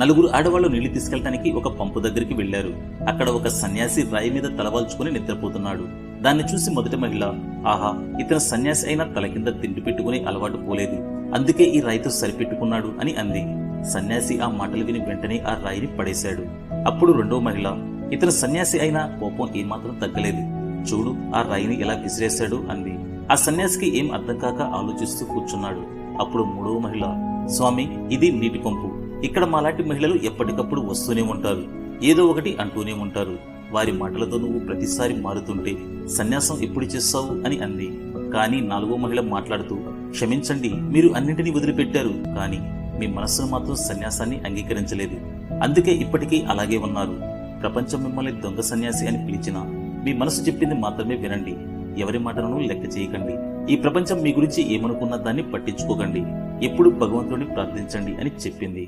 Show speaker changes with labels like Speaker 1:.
Speaker 1: నలుగురు ఆడవాళ్లు నీళ్లు తీసుకెళ్లడానికి ఒక పంపు దగ్గరికి వెళ్లారు. అక్కడ ఒక సన్యాసి రాయి మీద తలవాల్చుకుని నిద్రపోతున్నాడు. దాన్ని చూసి మొదటి మహిళ, ఆహా, ఇతను సన్యాసి అయినా తల కింద తిండి పెట్టుకుని అలవాటు పోలేదు, అందుకే ఈ రాయితో సరిపెట్టుకున్నాడు అని అంది. సన్యాసి ఆ మాటలు విని వెంటనే ఆ రాయిని పడేశాడు. అప్పుడు రెండో మహిళ, ఇతను సన్యాసి అయినా కోపం ఏమాత్రం తగ్గలేదు, చూడు ఆ రాయిని ఎలా విసిరేశాడు అంది. ఆ సన్యాసికి ఏం అర్థం కాక ఆలోచిస్తూ కూర్చున్నాడు. అప్పుడు మూడవ మహిళ, స్వామి, ఇది నీటి పంపు. ఇక్కడ మాలాంటి మహిళలు ఎప్పటికప్పుడు వస్తూనే ఉంటారు, ఏదో ఒకటి అంటూనే ఉంటారు. వారి మాటలతో నువ్వు ప్రతిసారి మారుతుంటే సన్యాసం ఎప్పుడు చేస్తావు అని అంది. కానీ నాలుగో మహిళ మాట్లాడుతూ, క్షమించండి, మీరు అన్నింటినీ వదిలిపెట్టారు, కానీ మీ మనస్సును మాత్రం సన్యాసాన్ని అంగీకరించలేదు, అందుకే ఇప్పటికీ అలాగే ఉన్నారు. ప్రపంచం మిమ్మల్ని దొంగ సన్యాసి అని పిలిచినా మీ మనసు చెప్పింది మాత్రమే వినండి, ఎవరి మాటలను లెక్క చేయకండి. ఈ ప్రపంచం మీ గురించి ఏమనుకున్న దాన్ని పట్టించుకోకండి, ఎప్పుడు భగవంతుడిని ప్రార్థించండి అని చెప్పింది.